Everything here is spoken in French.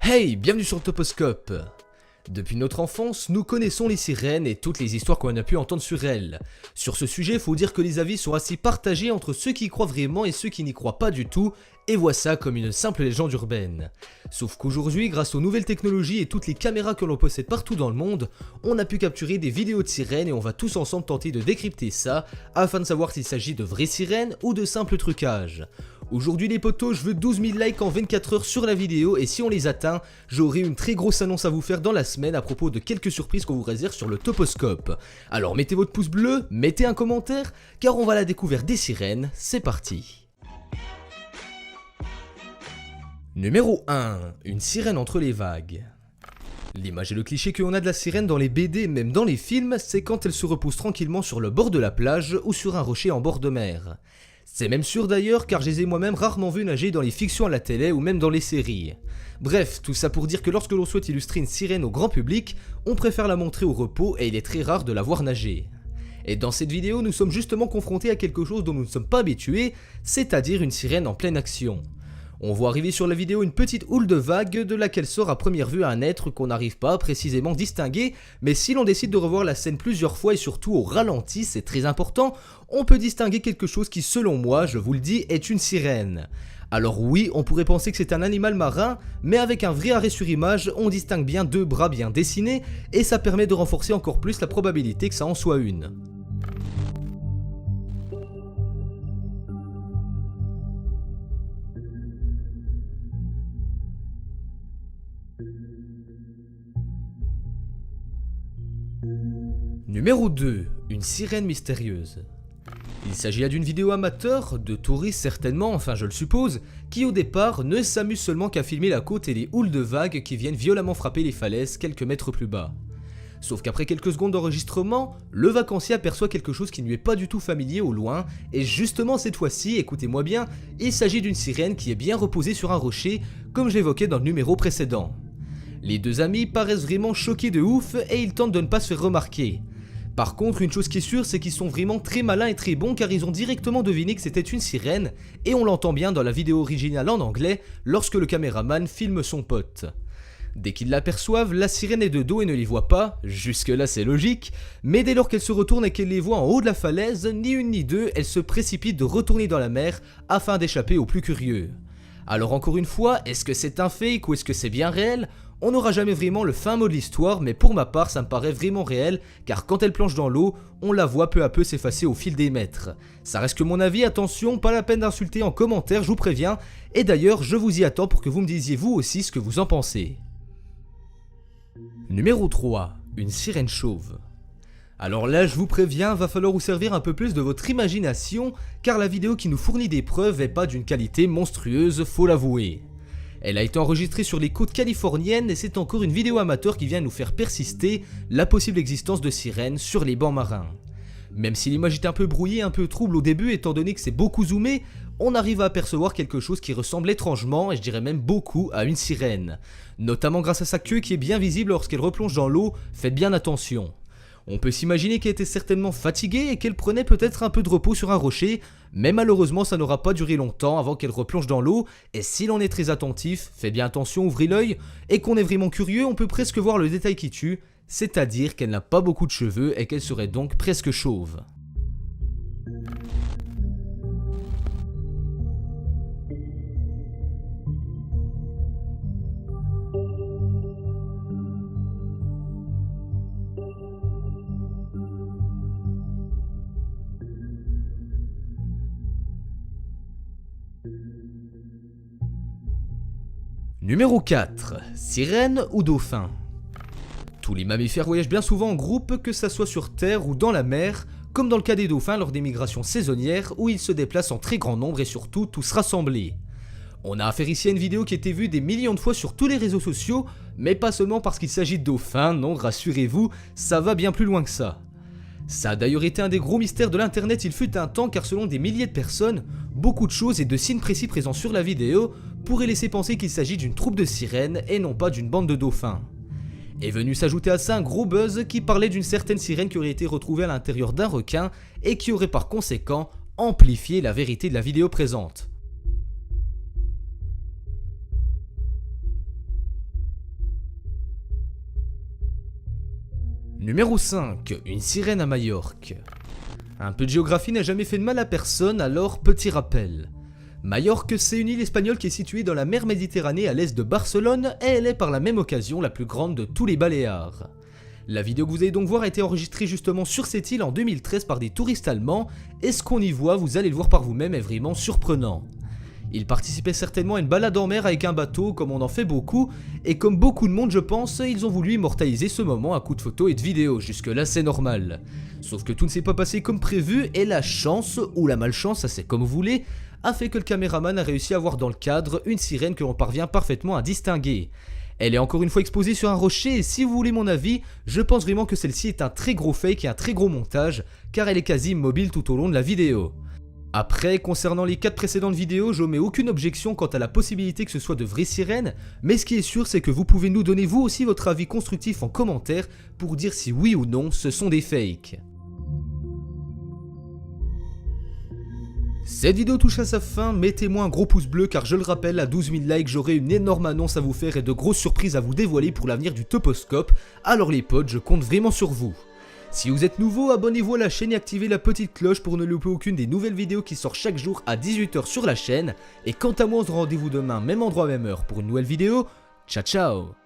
Hey, bienvenue sur Toposcope. Depuis notre enfance, nous connaissons les sirènes et toutes les histoires qu'on a pu entendre sur elles. Sur ce sujet, faut dire que les avis sont assez partagés entre ceux qui y croient vraiment et ceux qui n'y croient pas du tout, et voient ça comme une simple légende urbaine. Sauf qu'aujourd'hui, grâce aux nouvelles technologies et toutes les caméras que l'on possède partout dans le monde, on a pu capturer des vidéos de sirènes et on va tous ensemble tenter de décrypter ça, afin de savoir s'il s'agit de vraies sirènes ou de simples trucages. Aujourd'hui les potos, je veux 12 000 likes en 24 heures sur la vidéo et si on les atteint, j'aurai une très grosse annonce à vous faire dans la semaine à propos de quelques surprises qu'on vous réserve sur le Toposcope. Alors mettez votre pouce bleu, mettez un commentaire, car on va à la découverte des sirènes, c'est parti. Numéro 1. Une sirène entre les vagues. L'image et le cliché qu'on a de la sirène dans les BD, même dans les films, c'est quand elle se repose tranquillement sur le bord de la plage ou sur un rocher en bord de mer. C'est même sûr d'ailleurs car je les ai moi-même rarement vus nager dans les fictions à la télé ou même dans les séries. Bref, tout ça pour dire que lorsque l'on souhaite illustrer une sirène au grand public, on préfère la montrer au repos et il est très rare de la voir nager. Et dans cette vidéo, nous sommes justement confrontés à quelque chose dont nous ne sommes pas habitués, c'est-à-dire une sirène en pleine action. On voit arriver sur la vidéo une petite houle de vagues de laquelle sort à première vue un être qu'on n'arrive pas à précisément distinguer, mais si l'on décide de revoir la scène plusieurs fois et surtout au ralenti, c'est très important, on peut distinguer quelque chose qui selon moi, je vous le dis, est une sirène. Alors oui, on pourrait penser que c'est un animal marin, mais avec un vrai arrêt sur image, on distingue bien deux bras bien dessinés, et ça permet de renforcer encore plus la probabilité que ça en soit une. Numéro 2. Une sirène mystérieuse. Il s'agit là d'une vidéo amateur, de touristes certainement, enfin je le suppose, qui au départ ne s'amusent seulement qu'à filmer la côte et les houles de vagues qui viennent violemment frapper les falaises quelques mètres plus bas. Sauf qu'après quelques secondes d'enregistrement, le vacancier aperçoit quelque chose qui ne lui est pas du tout familier au loin, et justement cette fois-ci, écoutez-moi bien, il s'agit d'une sirène qui est bien reposée sur un rocher, comme je l'évoquais dans le numéro précédent. Les deux amis paraissent vraiment choqués de ouf et ils tentent de ne pas se faire remarquer. Par contre, une chose qui est sûre, c'est qu'ils sont vraiment très malins et très bons car ils ont directement deviné que c'était une sirène et on l'entend bien dans la vidéo originale en anglais lorsque le caméraman filme son pote. Dès qu'ils l'aperçoivent, la sirène est de dos et ne les voit pas, jusque là c'est logique, mais dès lors qu'elle se retourne et qu'elle les voit en haut de la falaise, ni une ni deux, elle se précipite de retourner dans la mer afin d'échapper aux plus curieux. Alors encore une fois, est-ce que c'est un fake ou est-ce que c'est bien réel ? On n'aura jamais vraiment le fin mot de l'histoire, mais pour ma part ça me paraît vraiment réel, car quand elle plonge dans l'eau, on la voit peu à peu s'effacer au fil des mètres. Ça reste que mon avis, attention, pas la peine d'insulter en commentaire, je vous préviens, et d'ailleurs je vous y attends pour que vous me disiez vous aussi ce que vous en pensez. Numéro 3. Une sirène chauve. Alors là, je vous préviens, va falloir vous servir un peu plus de votre imagination, car la vidéo qui nous fournit des preuves est pas d'une qualité monstrueuse, faut l'avouer. Elle a été enregistrée sur les côtes californiennes et c'est encore une vidéo amateur qui vient nous faire persister la possible existence de sirènes sur les bancs marins. Même si l'image est un peu brouillée, un peu trouble au début étant donné que c'est beaucoup zoomé, on arrive à apercevoir quelque chose qui ressemble étrangement, et je dirais même beaucoup, à une sirène. Notamment grâce à sa queue qui est bien visible lorsqu'elle replonge dans l'eau, faites bien attention. On peut s'imaginer qu'elle était certainement fatiguée et qu'elle prenait peut-être un peu de repos sur un rocher, mais malheureusement ça n'aura pas duré longtemps avant qu'elle replonge dans l'eau, et si l'on est très attentif, faites bien attention, ouvrez l'œil, et qu'on est vraiment curieux, on peut presque voir le détail qui tue, c'est-à-dire qu'elle n'a pas beaucoup de cheveux et qu'elle serait donc presque chauve. Numéro 4. Sirène ou dauphin. Tous les mammifères voyagent bien souvent en groupe, que ça soit sur terre ou dans la mer, comme dans le cas des dauphins lors des migrations saisonnières où ils se déplacent en très grand nombre et surtout tous rassemblés. On a affaire ici à une vidéo qui a été vue des millions de fois sur tous les réseaux sociaux, mais pas seulement parce qu'il s'agit de dauphins, non, rassurez-vous, ça va bien plus loin que ça. Ça a d'ailleurs été un des gros mystères de l'internet il fut un temps car selon des milliers de personnes, beaucoup de choses et de signes précis présents sur la vidéo pourraient laisser penser qu'il s'agit d'une troupe de sirènes et non pas d'une bande de dauphins. Est venu s'ajouter à ça un gros buzz qui parlait d'une certaine sirène qui aurait été retrouvée à l'intérieur d'un requin et qui aurait par conséquent amplifié la vérité de la vidéo présente. Numéro 5. Une sirène à Majorque. Un peu de géographie n'a jamais fait de mal à personne, alors petit rappel. Majorque, c'est une île espagnole qui est située dans la mer Méditerranée à l'est de Barcelone et elle est par la même occasion la plus grande de tous les Baléares. La vidéo que vous allez donc voir a été enregistrée justement sur cette île en 2013 par des touristes allemands et ce qu'on y voit, vous allez le voir par vous-même, est vraiment surprenant. Ils participaient certainement à une balade en mer avec un bateau comme on en fait beaucoup et comme beaucoup de monde je pense, ils ont voulu immortaliser ce moment à coups de photos et de vidéos, jusque là c'est normal. Sauf que tout ne s'est pas passé comme prévu et la chance, ou la malchance, ça c'est comme vous voulez, a fait que le caméraman a réussi à voir dans le cadre une sirène que l'on parvient parfaitement à distinguer. Elle est encore une fois exposée sur un rocher et si vous voulez mon avis, je pense vraiment que celle-ci est un très gros fake et un très gros montage car elle est quasi immobile tout au long de la vidéo. Après, concernant les 4 précédentes vidéos, j'omets aucune objection quant à la possibilité que ce soit de vraies sirènes, mais ce qui est sûr c'est que vous pouvez nous donner vous aussi votre avis constructif en commentaire pour dire si oui ou non ce sont des fakes. Cette vidéo touche à sa fin, mettez-moi un gros pouce bleu car je le rappelle, à 12 000 likes j'aurai une énorme annonce à vous faire et de grosses surprises à vous dévoiler pour l'avenir du Toposcope, alors les potes je compte vraiment sur vous. Si vous êtes nouveau, abonnez-vous à la chaîne et activez la petite cloche pour ne louper aucune des nouvelles vidéos qui sortent chaque jour à 18 h sur la chaîne, et quant à moi on se rend rendez-vous demain, même endroit même heure pour une nouvelle vidéo, ciao ciao.